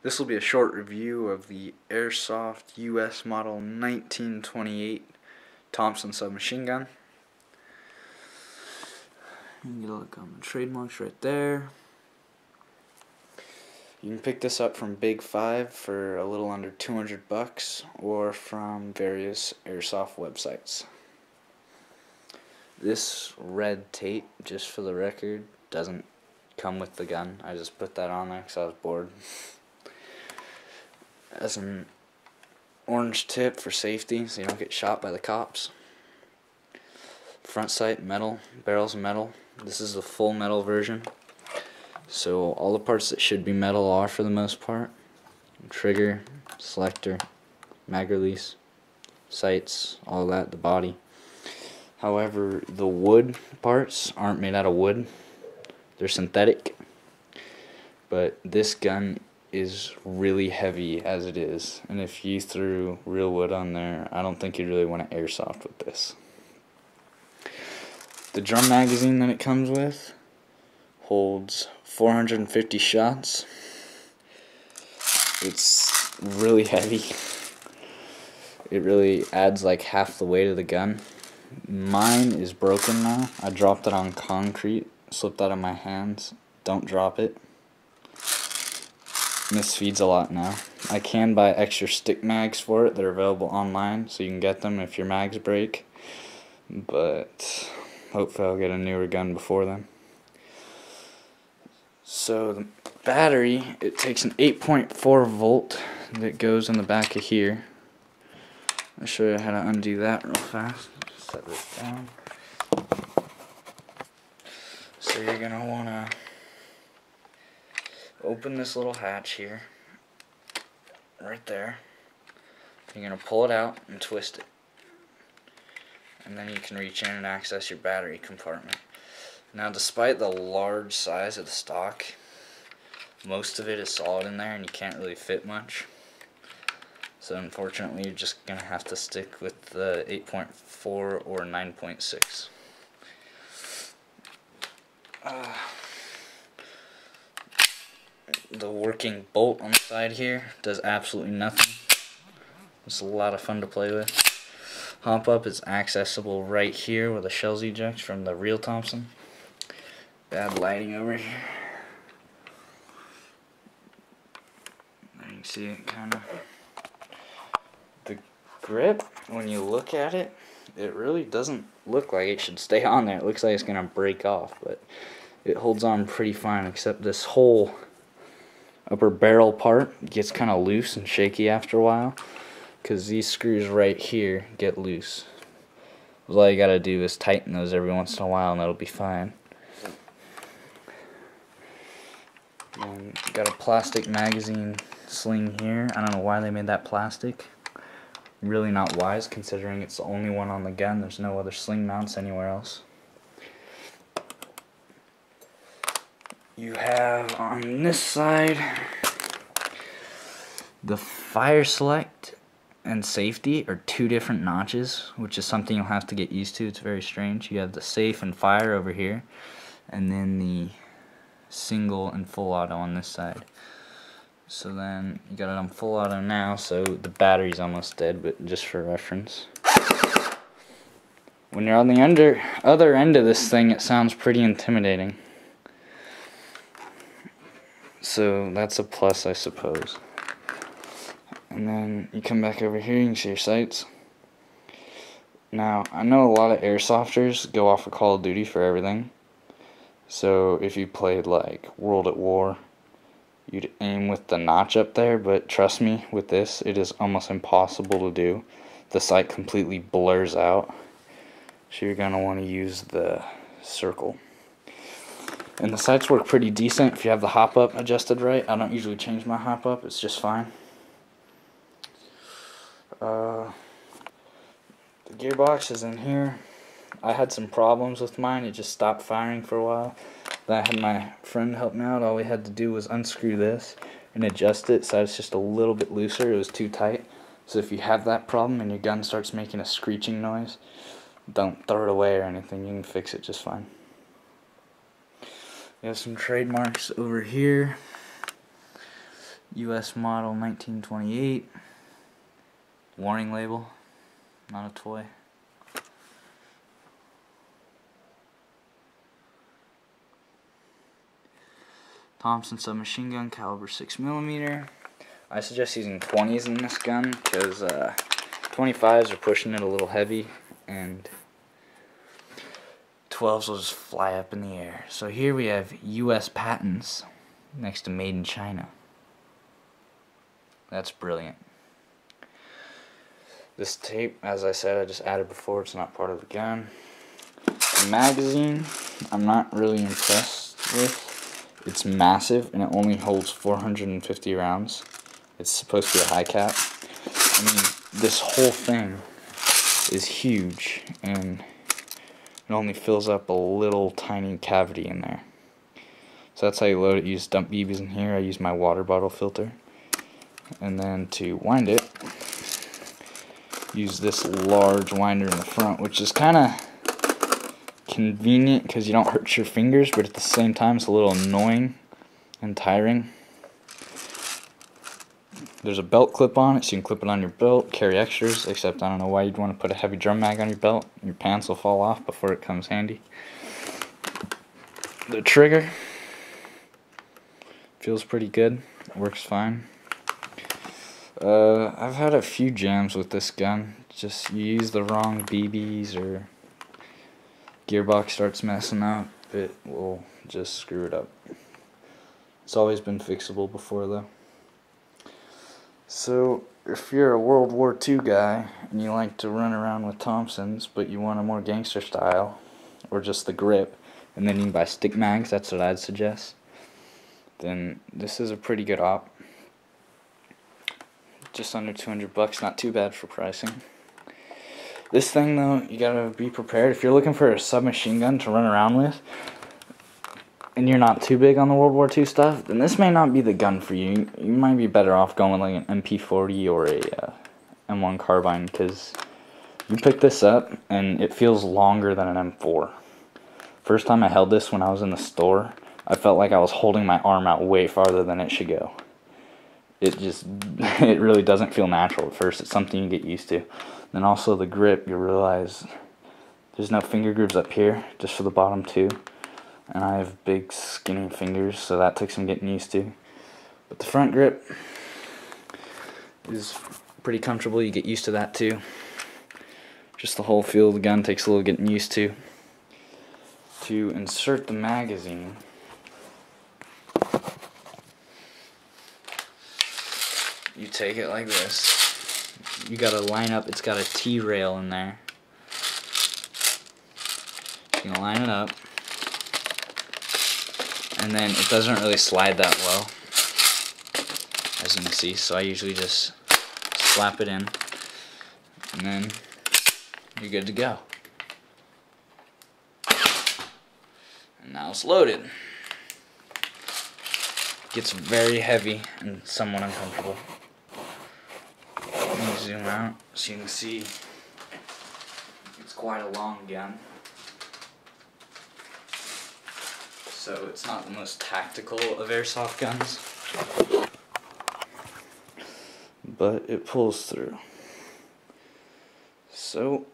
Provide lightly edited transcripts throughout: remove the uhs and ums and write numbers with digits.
This will be a short review of the Airsoft US Model 1928 Thompson submachine gun. You can get a look on the trademarks right there. You can pick this up from Big 5 for a little under $200 or from various airsoft websites. This red tape, just for the record, doesn't come with the gun. I just put that on there because I was bored. As an orange tip for safety so you don't get shot by the cops. Front sight metal, barrels metal. This is the full metal version. So all the parts that should be metal are for the most part. Trigger, selector, mag release, sights, all that, the body. However, the wood parts aren't made out of wood. They're synthetic. But this gun is really heavy as it is. And if you threw real wood on there, I don't think you'd really want to airsoft with this. The drum magazine that it comes with holds 450 shots. It's really heavy. It really adds like half the weight of the gun. Mine is broken now. I dropped it on concrete, slipped out of my hands. Don't drop it. Misfeeds a lot now. I can buy extra stick mags for it that are available online, so you can get them if your mags break. But hopefully I'll get a newer gun before then. So the battery, it takes an 8.4 volt that goes in the back of here. I'll show you how to undo that real fast. Just set this down. So you're going to want to open this little hatch here, right there. You're going to pull it out and twist it. And then you can reach in and access your battery compartment. Now, despite the large size of the stock, most of it is solid in there and you can't really fit much. So unfortunately, you're just going to have to stick with the 8.4 or 9.6. The working bolt on the side here does absolutely nothing. It's a lot of fun to play with. Hop up is accessible right here where the shells eject from the real Thompson. Bad lighting over here. You can see it kind of. The grip, when you look at it, it really doesn't look like it should stay on there. It looks like it's going to break off, but it holds on pretty fine, except this whole upper barrel part gets kind of loose and shaky after a while because these screws right here get loose. All you gotta do is tighten those every once in a while and it'll be fine. And got a plastic magazine sling here. I don't know why they made that plastic. Really not wise considering it's the only one on the gun. There's no other sling mounts anywhere else. You have on this side the fire select and safety are two different notches, which is something you'll have to get used to. It's very strange. You have the safe and fire over here, and then the single and full auto on this side. So then you got it on full auto now, so the battery's almost dead, but just for reference. When you're on the other end of this thing, it sounds pretty intimidating. So that's a plus, I suppose. And then you come back over here, you can see your sights. Now, I know a lot of airsofters go off of Call of Duty for everything. So if you played like World at War, you'd aim with the notch up there, but trust me, with this, it is almost impossible to do. The sight completely blurs out. So you're going to want to use the circle. And the sights work pretty decent if you have the hop up adjusted right. I don't usually change my hop up, it's just fine. The gearbox is in here. I had some problems with mine, it just stopped firing for a while. Then I had my friend help me out. All we had to do was unscrew this and adjust it so it's just a little bit looser. It was too tight. So if you have that problem and your gun starts making a screeching noise, don't throw it away or anything, you can fix it just fine. You have some trademarks over here. US model 1928. Warning label, not a toy. Thompson submachine gun, caliber 6mm. I suggest using 20s in this gun because 25s are pushing it a little heavy, and 12s will just fly up in the air. So here we have US patents next to made in China. That's brilliant. This tape, as I said, I just added before, it's not part of the gun. The magazine, I'm not really impressed with. It's massive and it only holds 450 rounds. It's supposed to be a high cap. I mean, this whole thing is huge and it only fills up a little tiny cavity in there. So that's how you load it. You just dump BBs in here. I use my water bottle filter. And then to wind it, use this large winder in the front, which is kind of convenient because you don't hurt your fingers, but at the same time it's a little annoying and tiring. There's a belt clip on it, so you can clip it on your belt, carry extras, except I don't know why you'd want to put a heavy drum mag on your belt. Your pants will fall off before it comes handy. The trigger feels pretty good, works fine. I've had a few jams with this gun. Just you use the wrong BBs or gearbox starts messing up, it will just screw it up. It's always been fixable before though. So if you're a World War II guy and you like to run around with Thompsons but you want a more gangster style or just the grip, and then you can buy stick mags, that's what I'd suggest, then this is a pretty good op. Just under 200 bucks, not too bad for pricing. This thing though, you gotta be prepared. If you're looking for a submachine gun to run around with, and you're not too big on the World War II stuff, then this may not be the gun for you. You might be better off going with like an MP40 or a M1 carbine, because you pick this up and it feels longer than an M4. First time I held this when I was in the store, I felt like I was holding my arm out way farther than it should go. It really doesn't feel natural at first. It's something you get used to. Then also the grip, you realize there's no finger grooves up here, just for the bottom two. And I have big skinny fingers, so that took some getting used to. But the front grip is pretty comfortable. You get used to that too. Just the whole feel of the gun takes a little getting used to. To insert the magazine, you take it like this. You gotta line up, it's got a T-rail in there. You're gonna line it up. And then it doesn't really slide that well, as you can see, so I usually just slap it in. And then you're good to go. And now it's loaded. It gets very heavy and somewhat uncomfortable. Let me zoom out so you can see it's quite a long gun. So it's not the most tactical of airsoft guns, but it pulls through. So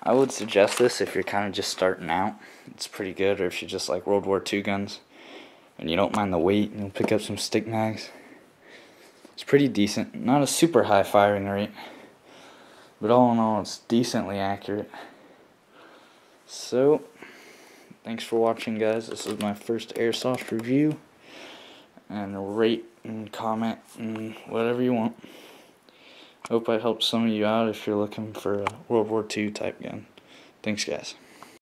I would suggest this if you're kind of just starting out. It's pretty good. Or if you just like World War II guns and you don't mind the weight and you'll pick up some stick mags. It's pretty decent. Not a super high firing rate, but all in all it's decently accurate. So thanks for watching, guys. This is my first airsoft review, and rate and comment and whatever you want. Hope I helped some of you out if you're looking for a World War II type gun. Thanks, guys.